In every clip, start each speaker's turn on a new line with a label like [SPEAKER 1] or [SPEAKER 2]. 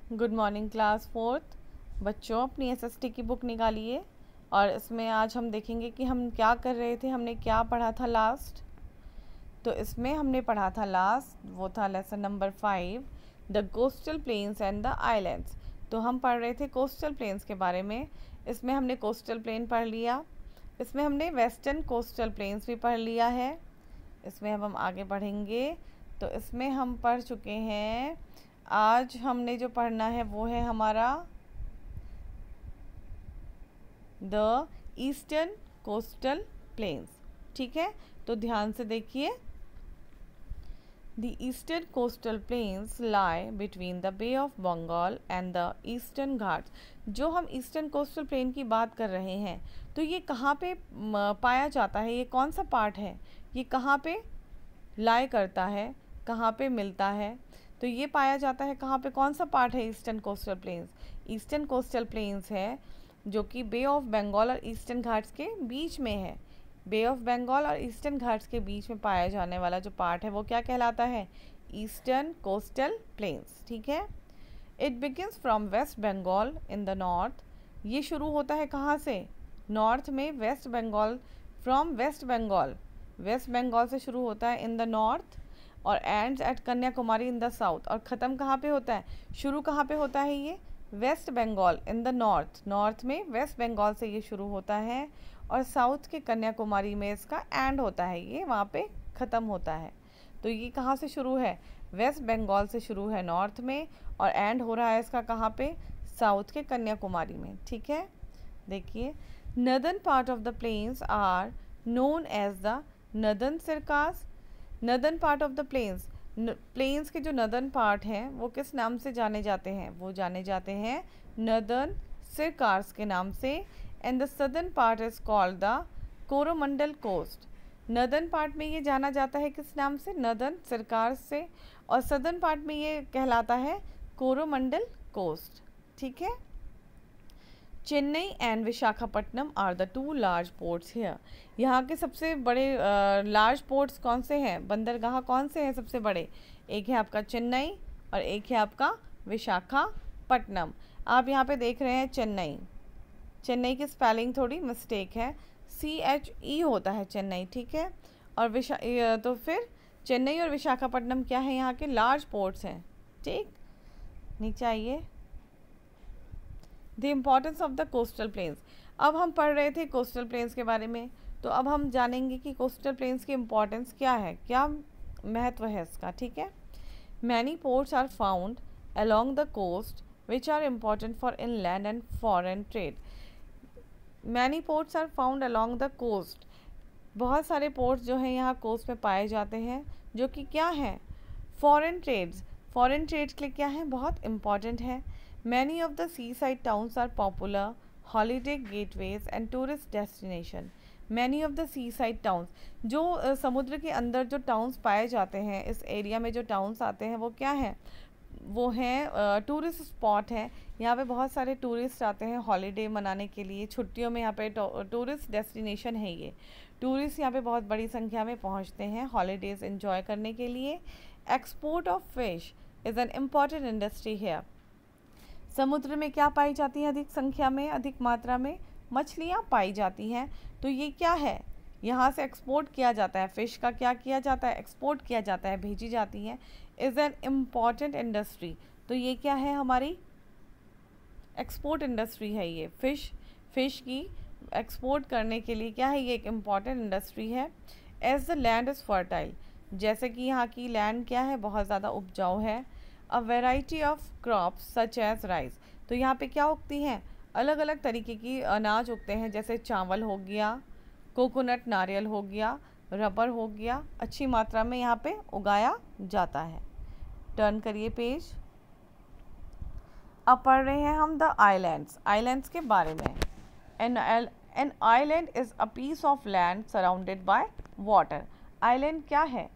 [SPEAKER 1] Good morning class fourth. बच्चों अपनी SST की बुक निकालिए और इसमें आज हम देखेंगे कि हम क्या कर रहे थे, हमने क्या पढ़ा था लास्ट। तो इसमें हमने पढ़ा था लास्ट, वो था lesson number 5, the coastal plains and the islands. तो हम पढ़ रहे थे कोस्टल प्लेन्स के बारे में। इसमें हमने कोस्टल प्लेन पढ़ लिया, इसमें हमने वेस्टर्न कोस्टल प्लेन्स भी पढ़ लिया है। इसमें अब हम आगे बढ़ेंगे। तो इसमें हम पढ़ चुके हैं, आज हमने जो पढ़ना है वो है हमारा द ईस्टर्न कोस्टल प्लेन्स। ठीक है, तो ध्यान से देखिए। The eastern coastal plains lie between the bay of Bengal and the eastern Ghats. जो हम ईस्टर्न कोस्टल प्लेन की बात कर रहे हैं, तो ये कहाँ पे पाया जाता है, ये कौन सा पार्ट है, ये कहाँ पे लाई करता है, कहाँ पे मिलता है। तो ये पाया जाता है कहाँ पे, कौन सा पार्ट है eastern coastal planes. Eastern coastal planes है जो कि बे ऑफ बंगाल और ईस्टर्न घाट्स के बीच में है। बे ऑफ बंगाल और ईस्टर्न घाट्स के बीच में पाया जाने वाला जो पार्ट है वो क्या कहलाता है, ईस्टर्न कोस्टल प्लेन्स। ठीक है, it begins from West Bengal in the north. ये शुरू होता है कहाँ से, नॉर्थ में, West Bengal, from West Bengal, West Bengal से शुरू होता है इन द नॉर्थ और ends at Kanyakumari in the south. और ख़त्म कहाँ पे होता है, शुरू कहाँ पे होता है, ये West Bengal in the north, north में वेस्ट बंगाल से ये शुरू होता है और साउथ के कन्याकुमारी में इसका एंड होता है, ये वहाँ पे ख़त्म होता है। तो ये कहाँ से शुरू है, वेस्ट बंगाल से शुरू है नॉर्थ में और एंड हो रहा है इसका कहाँ पे, साउथ के कन्याकुमारी में। ठीक है, देखिए, northern part of the plains are known as the northern Circars. Northern part of the plains, plains के जो नदर्न पार्ट हैं वो किस नाम से जाने जाते हैं, वो जाने जाते हैं नदर्न सिरकार्स के नाम से। And the southern part is called the Coromandel coast. Northern part में ये जाना जाता है किस नाम से, नदर्न सिरकार्स से, और सदर्न पार्ट में ये कहलाता है कोरोमंडल कोस्ट। ठीक है, Chennai and Visakhapatnam are the two large ports here. यहाँ के सबसे बड़े लार्ज पोर्ट्स कौन से हैं, बंदरगाह कौन से हैं सबसे बड़े, एक है आपका चेन्नई और एक है आपका विशाखापट्टनम। आप यहाँ पे देख रहे हैं चेन्नई, चेन्नई की स्पेलिंग थोड़ी मिस्टेक है, CHE होता है चेन्नई। ठीक है, और तो फिर चेन्नई और विशाखापट्टनम क्या है, यहाँ के लार्ज पोर्ट्स हैं। ठीक, नीचे आइए, the importance of the coastal planes. अब हम पढ़ रहे थे कोस्टल प्लेन्स के बारे में, तो अब हम जानेंगे कि कोस्टल प्लेन्स की इम्पॉर्टेंस क्या है, क्या महत्व है इसका। ठीक है, many ports are found along the coast which are important for inland and foreign trade. Many ports are found along the coast, बहुत सारे पोर्ट्स जो हैं यहाँ कोस्ट में पाए जाते हैं, जो कि क्या हैं, फॉरेन ट्रेड्स, फॉरेन ट्रेड्स के लिए क्या है, बहुत इम्पॉर्टेंट है। Many of the seaside towns are popular holiday gateways and tourist destination. Many of the seaside towns, जो समुद्र के अंदर जो टाउन्स पाए जाते हैं, इस एरिया में जो टाउन्स आते हैं वो क्या हैं, वो हैं टूरिस्ट स्पॉट हैं। यहाँ पे बहुत सारे टूरिस्ट आते हैं हॉलीडे मनाने के लिए, छुट्टियों में यहाँ पे टूरिस्ट डेस्टिनेशन है ये। टूरिस्ट यहाँ पे बहुत बड़ी संख्या में पहुँचते हैं हॉलीडेज़ एंजॉय करने के लिए। Export of fish is an important industry here. समुद्र में क्या पाई जाती है, अधिक संख्या में, अधिक मात्रा में मछलियाँ पाई जाती हैं। तो ये क्या है, यहाँ से एक्सपोर्ट किया जाता है, फ़िश का क्या किया जाता है, एक्सपोर्ट किया जाता है, भेजी जाती हैं। इज़ एन इम्पॉर्टेंट इंडस्ट्री, तो ये क्या है, हमारी एक्सपोर्ट इंडस्ट्री है ये। फ़िश की एक्सपोर्ट करने के लिए क्या है, ये एक इम्पॉर्टेंट इंडस्ट्री है। As the land is fertile, जैसे कि यहाँ की लैंड क्या है, बहुत ज़्यादा उपजाऊ है। A variety of crops such as rice, तो यहाँ पे क्या उगती हैं, अलग अलग तरीके की अनाज उगते हैं, जैसे चावल हो गया, कोकोनट नारियल हो गया, रबर हो गया, अच्छी मात्रा में यहाँ पे उगाया जाता है। टर्न करिए पेज। अब पढ़ रहे हैं हम द आइलैंड्स, आइलैंड्स के बारे में। An island is a piece of land surrounded by water. Island क्या है,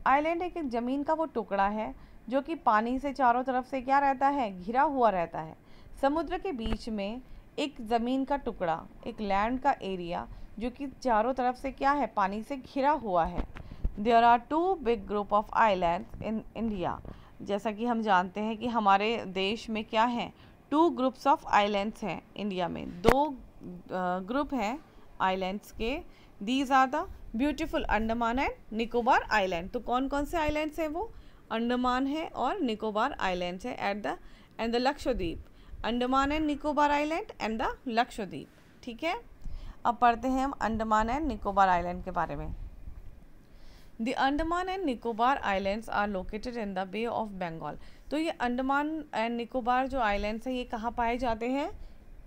[SPEAKER 1] आइलैंड एक ज़मीन का वो टुकड़ा है जो कि पानी से चारों तरफ से क्या रहता है, घिरा हुआ रहता है। समुद्र के बीच में एक ज़मीन का टुकड़ा, एक लैंड का एरिया जो कि चारों तरफ से क्या है, पानी से घिरा हुआ है। There are 2 big group of islands in India. जैसा कि हम जानते हैं कि हमारे देश में क्या है, 2 ग्रुप्स ऑफ आइलैंड्स हैं इंडिया में, 2 ग्रुप हैं आइलैंड्स के। These are the beautiful Andaman and Nicobar island. तो कौन कौन से आइलैंड्स हैं वो? अंडमान है और निकोबार आइलैंड्स है and the Lakshadweep. Andaman and Nicobar island and the Lakshadweep. ठीक है, अब पढ़ते हैं हम अंडमान एंड निकोबार आइलैंड के बारे में। The Andaman and Nicobar islands are located in the bay of Bengal. तो ये अंडमान एंड निकोबार जो आइलैंड्स हैं ये कहाँ पाए जाते हैं?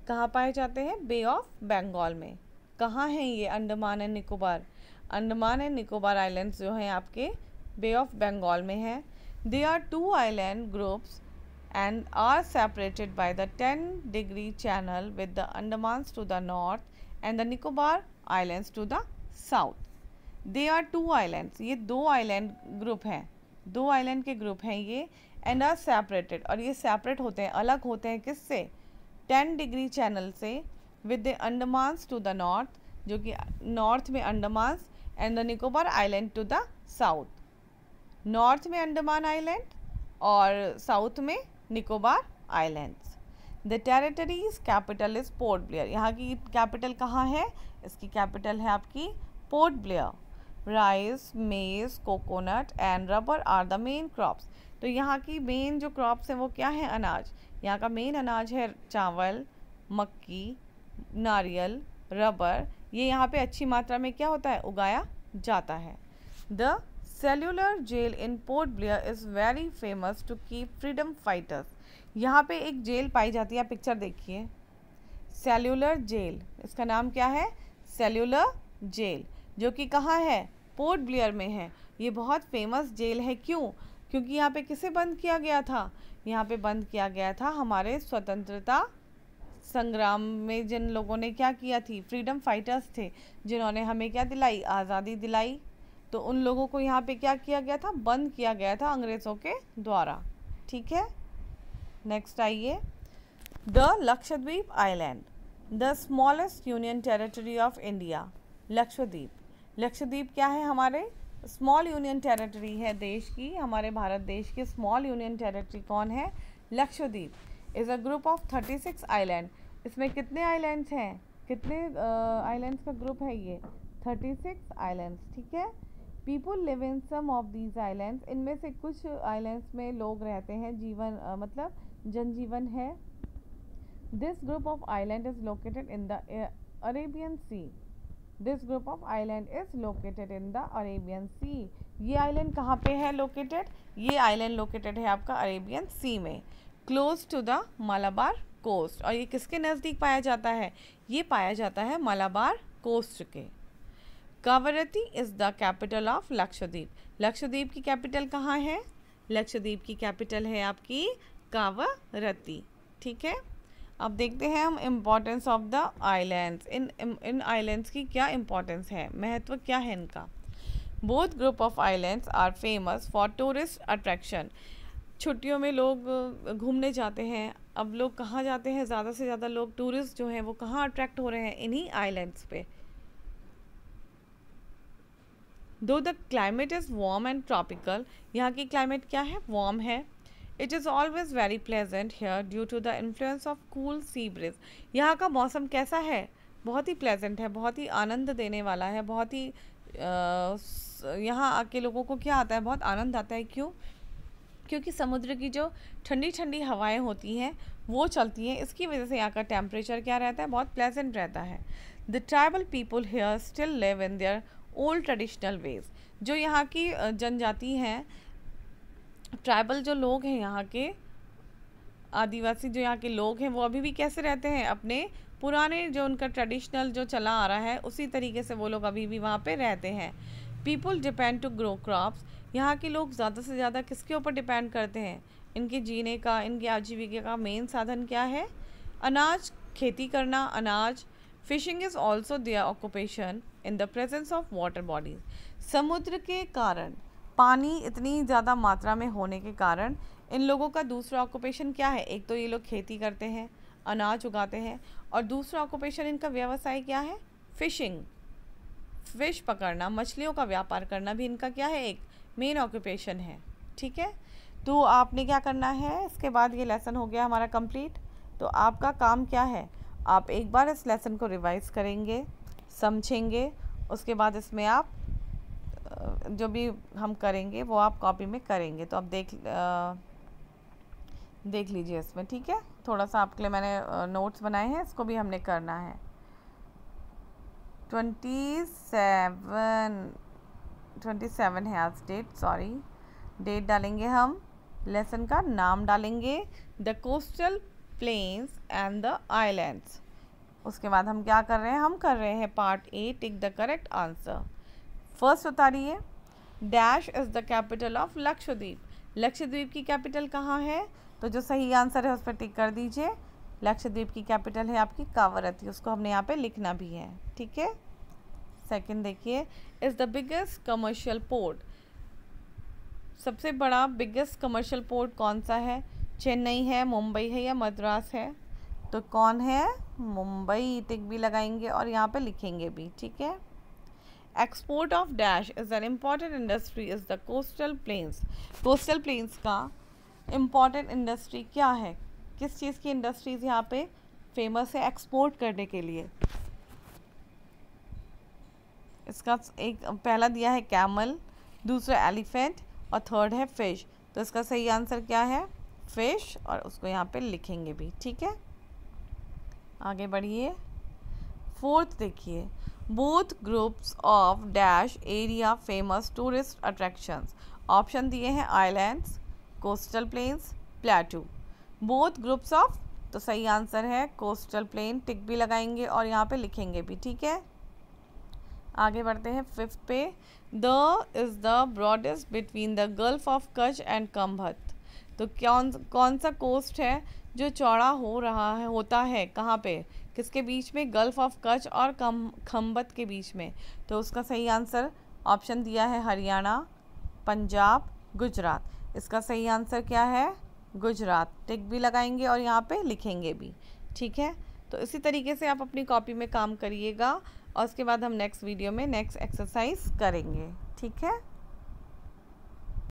[SPEAKER 1] कहाँ पाए जाते हैं? बे ऑफ बंगाल में। कहाँ हैं ये Andaman and Nicobar? Andaman and Nicobar islands जो हैं आपके बे ऑफ बंगाल में हैं। They are 2 island groups and are separated by the 10-degree channel with the Andamans to the north and the Nicobar Islands to the south. They are 2 islands. ये 2 island group हैं, 2 island के group हैं ये, and are separated, और ये separate होते हैं, अलग होते हैं किससे? 10 डिग्री चैनल से, with the Andamans to the north, जो कि नॉर्थ में Andamans, and the Nicobar Island to the south. North में अंडमान आइलैंड और साउथ में Nicobar islands. The territory's capital is Port Blair. यहाँ की कैपिटल कहाँ है? इसकी कैपिटल है आपकी Port Blair. Rice, maize, coconut and rubber are the main crops. तो यहाँ की मेन जो क्रॉप्स हैं वो क्या है? अनाज। यहाँ का मेन अनाज है चावल, मक्की, नारियल, रबर। ये यहाँ पे अच्छी मात्रा में क्या होता है? उगाया जाता है। The cellular jail in Port Blair is very famous to keep freedom fighters. यहाँ पे एक जेल पाई जाती है, पिक्चर देखिए, सेल्यूलर जेल। इसका नाम क्या है? सेल्यूलर जेल, जो कि कहाँ है? पोर्ट ब्लेयर में है। ये बहुत फेमस जेल है। क्यों? क्योंकि यहाँ पे किसे बंद किया गया था? यहाँ पे बंद किया गया था हमारे स्वतंत्रता संग्राम में जिन लोगों ने क्या किया थी, फ्रीडम फाइटर्स थे, जिन्होंने हमें क्या दिलाई? आज़ादी दिलाई। तो उन लोगों को यहाँ पे क्या किया गया था? बंद किया गया था अंग्रेज़ों के द्वारा। ठीक है, नेक्स्ट आइए। The Lakshadweep island, the smallest union territory of India. Lakshadweep, Lakshadweep क्या है? हमारे स्मॉल यूनियन टेरिटरी है देश की, हमारे भारत देश की स्मॉल यूनियन टेरिटरी कौन है? Lakshadweep is a group of 36 island. इसमें कितने आइलैंड्स हैं? कितने आइलैंड्स का ग्रुप है ये? 36 आइलैंड्स। ठीक है। People live in some of these islands. इनमें से कुछ आइलैंड्स में लोग रहते हैं, जीवन मतलब जनजीवन है। This group of island is located in the Arabian sea. This group of island is located in the Arabian sea. ये आइलैंड कहाँ पे है लोकेटेड? ये आइलैंड लोकेटेड है आपका अरेबियन सी में, close to the Malabar coast. और ये किसके नज़दीक पाया जाता है? ये पाया जाता है मलाबार कोस्ट के। Kavaratti is the capital of Lakshadweep. Lakshadweep की कैपिटल कहाँ है? लक्षद्वीप की कैपिटल है आपकी कावरत्ती। ठीक है, अब देखते हैं हम इम्पोर्टेंस ऑफ द आइलैंड्स। इन आइलैंड्स की क्या इम्पोर्टेंस है, महत्व क्या है इनका? Both group of islands are famous for tourist attraction. छुट्टियों में लोग घूमने जाते हैं। अब लोग कहाँ जाते हैं? ज़्यादा से ज़्यादा लोग टूरिस्ट जो हैं वो कहाँ अट्रैक्ट हो रहे हैं? इन्हीं आइलैंड्स पे। Though the climate is warm and tropical. यहाँ की क्लाइमेट क्या है? वार्म है। It is always very pleasant here due to the influence of cool sea breeze. यहाँ का मौसम कैसा है? बहुत ही प्लेजेंट है, बहुत ही आनंद देने वाला है, बहुत ही यहाँ आके लोगों को क्या आता है? बहुत आनंद आता है। क्यों? क्योंकि समुद्र की जो ठंडी ठंडी हवाएं होती हैं वो चलती हैं, इसकी वजह से यहाँ का टेम्परेचर क्या रहता है? बहुत प्लेजेंट रहता है। The tribal people here still live in their old traditional ways. जो यहाँ की जनजाति हैं, ट्राइबल जो लोग हैं, यहाँ के आदिवासी जो यहाँ के लोग हैं, वो अभी भी कैसे रहते हैं? अपने पुराने जो उनका ट्रेडिशनल जो चला आ रहा है उसी तरीके से वो लोग अभी भी वहाँ पे रहते हैं। People depend to grow crops. यहाँ के लोग ज़्यादा से ज़्यादा किसके ऊपर डिपेंड करते हैं? इनके जीने का, इनके आजीविका का मेन साधन क्या है? अनाज, खेती करना, अनाज। Fishing is also their occupation in the presence of water bodies. समुद्र के कारण, पानी इतनी ज़्यादा मात्रा में होने के कारण इन लोगों का दूसरा ऑक्यूपेशन क्या है? एक तो ये लोग खेती करते हैं, अनाज उगाते हैं, और दूसरा ऑक्यूपेशन इनका व्यवसाय क्या है? फिशिंग, फिश पकड़ना, मछलियों का व्यापार करना भी इनका क्या है? एक मेन ऑक्यूपेशन है। ठीक है, तो आपने क्या करना है, इसके बाद ये लेसन हो गया हमारा कंप्लीट। तो आपका काम क्या है, आप एक बार इस लेसन को रिवाइज करेंगे, समझेंगे, उसके बाद इसमें आप जो भी हम करेंगे वो आप कॉपी में करेंगे। तो आप देख लीजिए इसमें, ठीक है। थोड़ा सा आपके लिए मैंने नोट्स बनाए हैं, इसको भी हमने करना है। 27 है आज डेट, सॉरी, डेट डालेंगे हम, लेसन का नाम डालेंगे the coastal plains and the islands. उसके बाद हम क्या कर रहे हैं, हम कर रहे हैं part A, tick the correct answer. First उतारिए, dash is the capital of Lakshadweep. Lakshadweep की कैपिटल कहाँ है, तो जो सही आंसर है उस पर टिक कर दीजिए। लक्षद्वीप की कैपिटल है आपकी कावरत्ती, उसको हमने यहाँ पे लिखना भी है, ठीक है। सेकंड देखिए, is the biggest commercial port. सबसे बड़ा बिगेस्ट कमर्शियल पोर्ट कौन सा है, चेन्नई है, मुंबई है या मद्रास है, तो कौन है, मुंबई, टिक भी लगाएंगे और यहाँ पे लिखेंगे भी, ठीक है। Export of dash is an important industry is the coastal planes. Coastal planes का इम्पॉर्टेंट इंडस्ट्री क्या है, किस चीज़ की इंडस्ट्रीज़ यहाँ पे फेमस है एक्सपोर्ट करने के लिए। इसका एक पहला दिया है कैमल, दूसरा एलिफेंट और थर्ड है फिश। तो इसका सही आंसर क्या है, फिश, और उसको यहाँ पे लिखेंगे भी, ठीक है। आगे बढ़िए, फोर्थ देखिए, both groups of dash area famous tourist attractions. Option दिए हैं islands, coastal planes, प्लेटू। Both groups of, तो सही आंसर है कोस्टल प्लेन, टिक भी लगाएंगे और यहाँ पे लिखेंगे भी, ठीक है। आगे बढ़ते हैं फिफ्थ पे, the is the broadest between the gulf of Kutch and Khambhat. तो कौन सा कोस्ट है जो चौड़ा हो रहा है, होता है कहाँ पे, किसके बीच में, गल्फ ऑफ कच्छ और खंभत के बीच में। तो उसका सही आंसर ऑप्शन दिया है हरियाणा, पंजाब, गुजरात। इसका सही आंसर क्या है, गुजरात, टिक भी लगाएंगे और यहाँ पे लिखेंगे भी, ठीक है। तो इसी तरीके से आप अपनी कॉपी में काम करिएगा और उसके बाद हम नेक्स्ट वीडियो में नेक्स्ट एक्सरसाइज करेंगे, ठीक है।